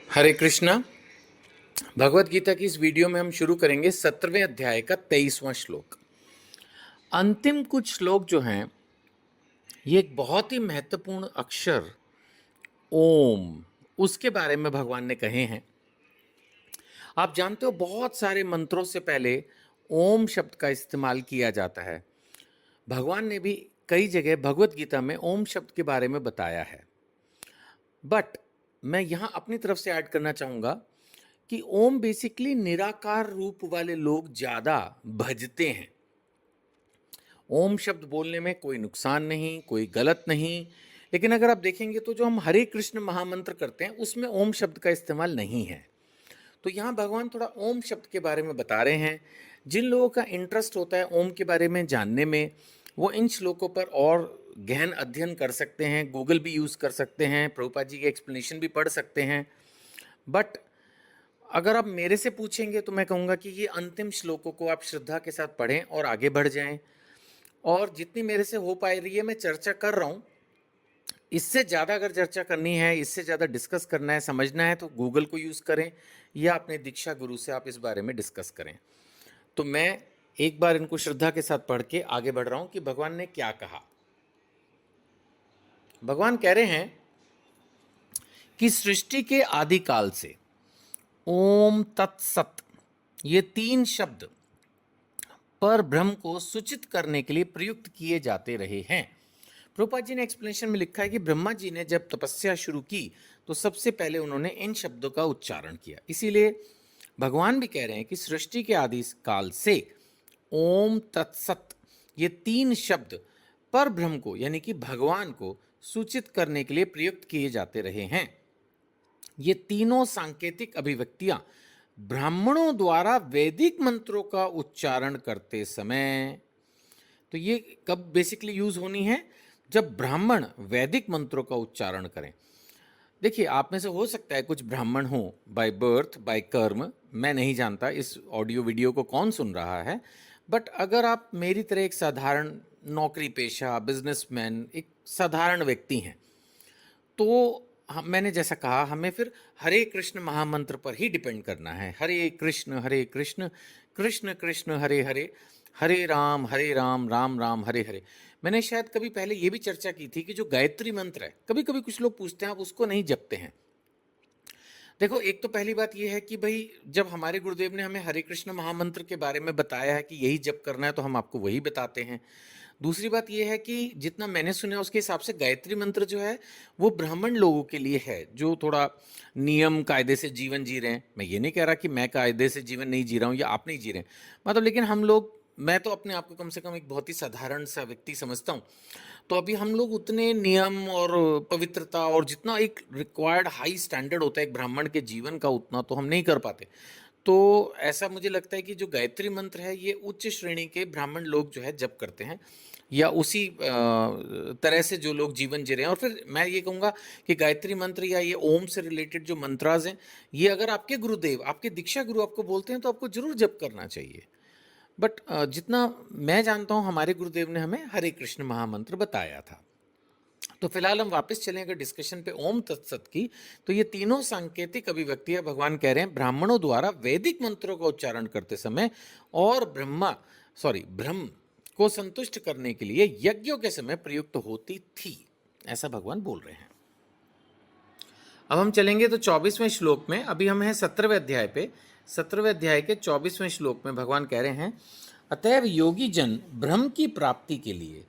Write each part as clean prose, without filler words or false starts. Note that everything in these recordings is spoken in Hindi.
हरे कृष्णा। भगवत गीता की इस वीडियो में हम शुरू करेंगे 17वें अध्याय का 23वां श्लोक। अंतिम कुछ श्लोक जो हैं ये एक बहुत ही महत्वपूर्ण अक्षर ओम, उसके बारे में भगवान ने कहे हैं। आप जानते हो बहुत सारे मंत्रों से पहले ओम शब्द का इस्तेमाल किया जाता है। भगवान ने भी कई जगह भगवत गीता में ओम शब्द के बारे में बताया है। बट मैं यहाँ अपनी तरफ से ऐड करना चाहूँगा कि ओम बेसिकली निराकार रूप वाले लोग ज़्यादा भजते हैं। ओम शब्द बोलने में कोई नुकसान नहीं, कोई गलत नहीं, लेकिन अगर आप देखेंगे तो जो हम हरे कृष्ण महामंत्र करते हैं उसमें ओम शब्द का इस्तेमाल नहीं है। तो यहाँ भगवान थोड़ा ओम शब्द के बारे में बता रहे हैं। जिन लोगों का इंटरेस्ट होता है ओम के बारे में जानने में, वो इन श्लोकों पर और गहन अध्ययन कर सकते हैं, गूगल भी यूज़ कर सकते हैं, प्रभुपाद जी के एक्सप्लेनेशन भी पढ़ सकते हैं। बट अगर आप मेरे से पूछेंगे तो मैं कहूँगा कि ये अंतिम श्लोकों को आप श्रद्धा के साथ पढ़ें और आगे बढ़ जाएं। और जितनी मेरे से हो पा रही है मैं चर्चा कर रहा हूँ। इससे ज़्यादा अगर चर्चा करनी है, इससे ज़्यादा डिस्कस करना है, समझना है, तो गूगल को यूज़ करें या अपने दीक्षा गुरु से आप इस बारे में डिस्कस करें। तो मैं एक बार इनको श्रद्धा के साथ पढ़ के आगे बढ़ रहा हूँ कि भगवान ने क्या कहा। भगवान कह रहे हैं कि सृष्टि के आदिकाल से ओम तत्सत ये तीन शब्द पर ब्रह्म को सूचित करने के लिए प्रयुक्त किए जाते रहे हैं। प्रभुपाद जी ने एक्सप्लेनेशन में लिखा है कि ब्रह्मा जी ने जब तपस्या शुरू की तो सबसे पहले उन्होंने इन शब्दों का उच्चारण किया। इसीलिए भगवान भी कह रहे हैं कि सृष्टि के आदि काल से ओम तत्सत ये तीन शब्द पर ब्रह्म को यानी कि भगवान को सूचित करने के लिए प्रयुक्त किए जाते रहे हैं। ये तीनों सांकेतिक अभिव्यक्तियां ब्राह्मणों द्वारा वैदिक मंत्रों का उच्चारण करते समय, तो ये कब बेसिकली यूज होनी है? जब ब्राह्मण वैदिक मंत्रों का उच्चारण करें। देखिए, आप में से हो सकता है कुछ ब्राह्मण हो बाय बर्थ, बाय कर्म, मैं नहीं जानता इस ऑडियो वीडियो को कौन सुन रहा है। बट अगर आप मेरी तरह एक साधारण नौकरी पेशा बिजनेसमैन, एक साधारण व्यक्ति हैं, तो मैंने जैसा कहा हमें फिर हरे कृष्ण महामंत्र पर ही डिपेंड करना है। हरे कृष्ण कृष्ण कृष्ण हरे हरे, हरे राम राम राम हरे हरे। मैंने शायद कभी पहले ये भी चर्चा की थी कि जो गायत्री मंत्र है, कभी कभी कुछ लोग पूछते हैं आप उसको नहीं जपते हैं। देखो, एक तो पहली बात यह है कि भाई जब हमारे गुरुदेव ने हमें हरे कृष्ण महामंत्र के बारे में बताया है कि यही जप करना है, तो हम आपको वही बताते हैं। दूसरी बात यह है कि जितना मैंने सुना उसके हिसाब से गायत्री मंत्र जो है वो ब्राह्मण लोगों के लिए है जो थोड़ा नियम कायदे से जीवन जी रहे हैं। मैं ये नहीं कह रहा कि मैं कायदे से जीवन नहीं जी रहा हूँ या आप नहीं जी रहे हैं, मतलब, लेकिन हम लोग, मैं तो अपने आप को कम से कम एक बहुत ही साधारण सा व्यक्ति समझता हूँ। तो अभी हम लोग उतने नियम और पवित्रता और जितना एक रिक्वायर्ड हाई स्टैंडर्ड होता है एक ब्राह्मण के जीवन का, उतना तो हम नहीं कर पाते। तो ऐसा मुझे लगता है कि जो गायत्री मंत्र है ये उच्च श्रेणी के ब्राह्मण लोग जो है जप करते हैं, या उसी तरह से जो लोग जीवन जी रहे हैं। और फिर मैं ये कहूँगा कि गायत्री मंत्र या ये ओम से रिलेटेड जो मंत्राज हैं, ये अगर आपके गुरुदेव, आपके दीक्षा गुरु आपको बोलते हैं तो आपको जरूर जप करना चाहिए। बट जितना मैं जानता हूँ हमारे गुरुदेव ने हमें हरे कृष्ण महामंत्र बताया था। तो फिलहाल हम वापस चलेंगे डिस्कशन पे ओम तत्सत की। तो ये तीनों सांकेतिक अभिव्यक्तियां भगवान कह रहे हैं ब्राह्मणों द्वारा वैदिक मंत्रों का उच्चारण करते समय और ब्रह्म को संतुष्ट करने के लिए यज्ञों के समय प्रयुक्त होती थी, ऐसा भगवान बोल रहे हैं। अब हम चलेंगे तो 24वें श्लोक में। अभी हम हैं 17वें अध्याय पे। 17वें अध्याय के 24वें श्लोक में भगवान कह रहे हैं, अतएव योगी जन ब्रह्म की प्राप्ति के लिए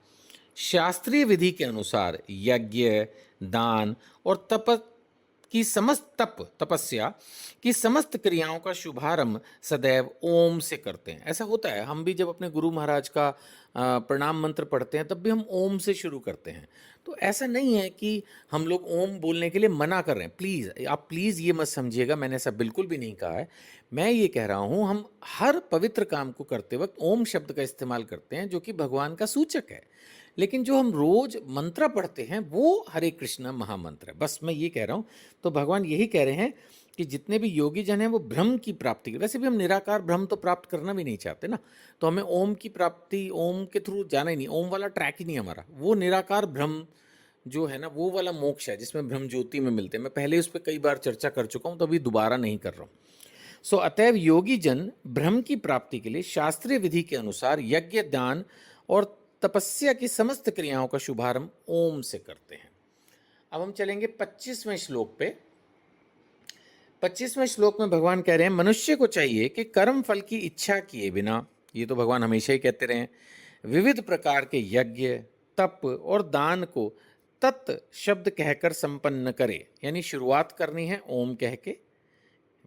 शास्त्रीय विधि के अनुसार यज्ञ, दान और तपस्या की समस्त क्रियाओं का शुभारंभ सदैव ओम से करते हैं। ऐसा होता है, हम भी जब अपने गुरु महाराज का प्रणाम मंत्र पढ़ते हैं तब भी हम ओम से शुरू करते हैं। तो ऐसा नहीं है कि हम लोग ओम बोलने के लिए मना कर रहे हैं। प्लीज़, आप प्लीज़ ये मत समझिएगा, मैंने ऐसा बिल्कुल भी नहीं कहा है। मैं ये कह रहा हूँ हम हर पवित्र काम को करते वक्त ओम शब्द का इस्तेमाल करते हैं जो कि भगवान का सूचक है। लेकिन जो हम रोज मंत्र पढ़ते हैं वो हरे कृष्ण महामंत्र है, बस मैं ये कह रहा हूँ। तो भगवान यही कह रहे हैं कि जितने भी योगी जन हैं वो ब्रह्म की प्राप्ति, वैसे भी हम निराकार ब्रह्म तो प्राप्त करना भी नहीं चाहते ना, तो हमें ओम की प्राप्ति, ओम के थ्रू जाना ही नहीं, ओम वाला ट्रैक ही नहीं हमारा, वो निराकार ब्रह्म जो है ना वो वाला मोक्ष है जिसमें ब्रह्म ज्योति में मिलते हैं। मैं पहले उस पर कई बार चर्चा कर चुका हूँ, तो अभी दोबारा नहीं कर रहा हूँ। सो अतएव योगी जन ब्रह्म की प्राप्ति के लिए शास्त्रीय विधि के अनुसार यज्ञ, दान और तपस्या की समस्त क्रियाओं का शुभारंभ ओम से करते हैं। अब हम चलेंगे 25वें श्लोक पे। 25वें श्लोक में भगवान कह रहे हैं, मनुष्य को चाहिए कि कर्म फल की इच्छा किए बिना, ये तो भगवान हमेशा ही कहते रहे हैं, विविध प्रकार के यज्ञ, तप और दान को तत् शब्द कहकर संपन्न करे। यानी शुरुआत करनी है ओम कह के।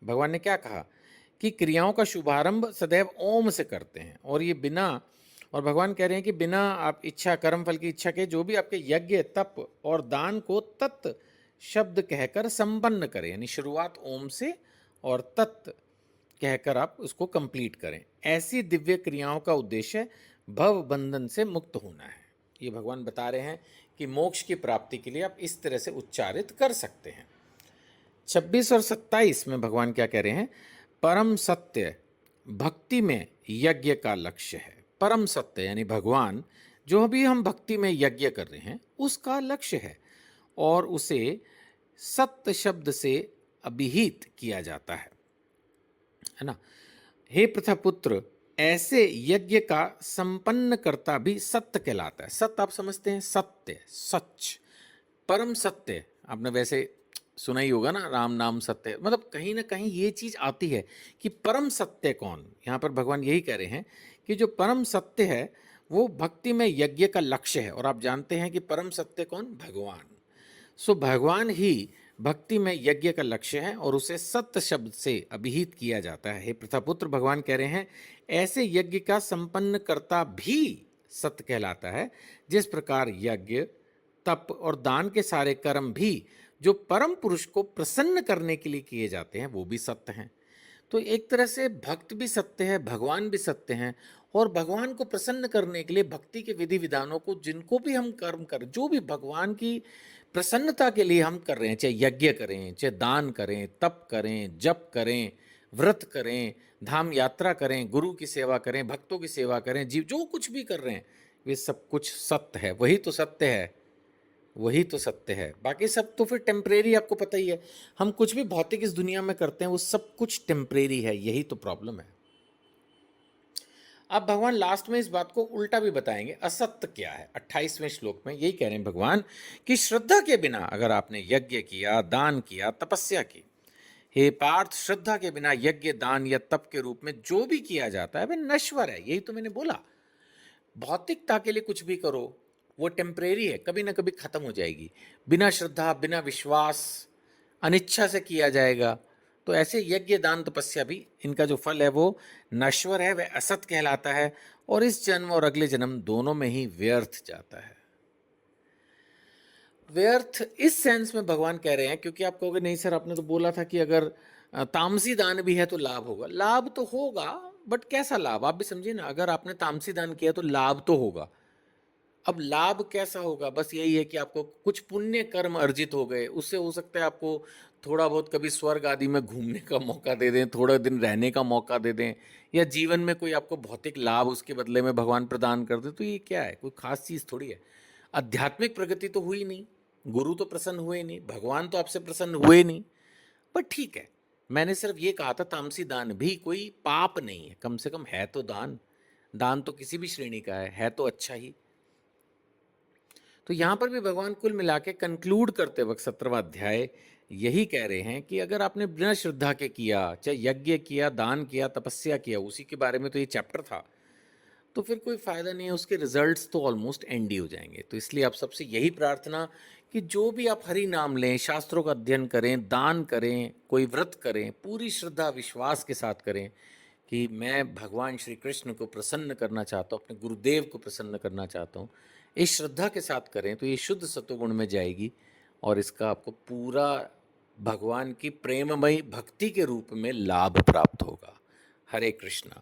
भगवान ने क्या कहा कि क्रियाओं का शुभारंभ सदैव ओम से करते हैं, और ये बिना, और भगवान कह रहे हैं कि बिना आप इच्छा, कर्म फल की इच्छा के जो भी आपके यज्ञ, तप और दान को तत् शब्द कहकर संपन्न करें। यानी शुरुआत ओम से और तत् कहकर आप उसको कंप्लीट करें। ऐसी दिव्य क्रियाओं का उद्देश्य भव बंधन से मुक्त होना है। ये भगवान बता रहे हैं कि मोक्ष की प्राप्ति के लिए आप इस तरह से उच्चारित कर सकते हैं। 26 और 27 में भगवान क्या कह रहे हैं, परम सत्य भक्ति में यज्ञ का लक्ष्य है। परम सत्य यानी भगवान, जो भी हम भक्ति में यज्ञ कर रहे हैं उसका लक्ष्य है, और उसे सत्य शब्द से अभिहित किया जाता है ना। हे प्रथापुत्र, ऐसे यज्ञ का संपन्न करता भी सत्य कहलाता है। सत्य आप समझते हैं, सत्य, सच, परम सत्य। आपने वैसे सुना ही होगा ना, राम नाम सत्य, मतलब कहीं ना कहीं ये चीज आती है कि परम सत्य कौन। यहाँ पर भगवान यही कह रहे हैं कि जो परम सत्य है वो भक्ति में यज्ञ का लक्ष्य है। और आप जानते हैं कि परम सत्य कौन, भगवान। सो भगवान ही भक्ति में यज्ञ का लक्ष्य है और उसे सत्य शब्द से अभिहित किया जाता है। हे प्रथापुत्र, भगवान कह रहे हैं ऐसे यज्ञ का संपन्न करता भी सत्य कहलाता है, जिस प्रकार यज्ञ, तप और दान के सारे कर्म भी जो परम पुरुष को प्रसन्न करने के लिए किए जाते हैं वो भी सत्य हैं। तो एक तरह से भक्त भी सत्य है, भगवान भी सत्य हैं, और भगवान को प्रसन्न करने के लिए भक्ति के विधि विधानों को, जिनको भी हम कर्म करें, जो भी भगवान की प्रसन्नता के लिए हम कर रहे हैं, चाहे यज्ञ करें, चाहे दान करें, तप करें, जप करें, व्रत करें, धाम यात्रा करें, गुरु की सेवा करें, भक्तों की सेवा करें, जीव जो कुछ भी कर रहे हैं वे सब कुछ सत्य है। वही तो सत्य है, वही तो सत्य है। बाकी सब तो फिर टेम्परेरी, आपको पता ही है। हम कुछ भी भौतिक इस दुनिया में करते हैं वो सब कुछ टेम्परेरी है, यही तो प्रॉब्लम है। अब भगवान लास्ट में इस बात को उल्टा भी बताएंगे, असत्य क्या है। 28वें श्लोक में यही कह रहे हैं भगवान कि श्रद्धा के बिना अगर आपने यज्ञ किया, दान किया, तपस्या की, हे पार्थ, श्रद्धा के बिना यज्ञ, दान या तप के रूप में जो भी किया जाता है वह नश्वर है। यही तो मैंने बोला, भौतिकता के लिए कुछ भी करो वो टेम्परेरी है, कभी ना कभी खत्म हो जाएगी। बिना श्रद्धा, बिना विश्वास, अनिच्छा से किया जाएगा। तो ऐसे यज्ञ, दान, तपस्या भी, इनका जो फल है वो नश्वर है, वह असत कहलाता है, और इस जन्म और अगले जन्म दोनों में ही व्यर्थ जाता है। व्यर्थ इस सेंस में भगवान कह रहे हैं, क्योंकि आप कहोगे नहीं सर आपने तो बोला था कि अगर तामसी दान भी है तो लाभ होगा। लाभ तो होगा, बट कैसा लाभ, आप भी समझिए ना। अगर आपने तामसी दान किया तो लाभ तो होगा। अब लाभ कैसा होगा, बस यही है कि आपको कुछ पुण्य कर्म अर्जित हो गए, उससे हो सकता है आपको थोड़ा बहुत कभी स्वर्ग आदि में घूमने का मौका दे दें, थोड़ा दिन रहने का मौका दे दें, या जीवन में कोई आपको भौतिक लाभ उसके बदले में भगवान प्रदान कर दे। तो ये क्या है, कोई खास चीज़ थोड़ी है। आध्यात्मिक प्रगति तो हुई नहीं, गुरु तो प्रसन्न हुए नहीं, भगवान तो आपसे प्रसन्न हुए नहीं। पर ठीक है, मैंने सिर्फ ये कहा था तामसी दान भी कोई पाप नहीं है, कम से कम है तो दान। दान तो किसी भी श्रेणी का है तो अच्छा ही। तो यहाँ पर भी भगवान कुल मिला के कंक्लूड करते वक्त 17वां अध्याय यही कह रहे हैं कि अगर आपने बिना श्रद्धा के किया, चाहे यज्ञ किया, दान किया, तपस्या किया, उसी के बारे में तो ये चैप्टर था, तो फिर कोई फ़ायदा नहीं है, उसके रिजल्ट्स तो ऑलमोस्ट एंड ही हो जाएंगे। तो इसलिए आप सबसे यही प्रार्थना कि जो भी आप हरि नाम लें, शास्त्रों का अध्ययन करें, दान करें, कोई व्रत करें, पूरी श्रद्धा विश्वास के साथ करें कि मैं भगवान श्री कृष्ण को प्रसन्न करना चाहता हूँ, अपने गुरुदेव को प्रसन्न करना चाहता हूँ। इस श्रद्धा के साथ करें तो ये शुद्ध सत्वगुण में जाएगी, और इसका आपको पूरा भगवान की प्रेममयी भक्ति के रूप में लाभ प्राप्त होगा। हरे कृष्णा।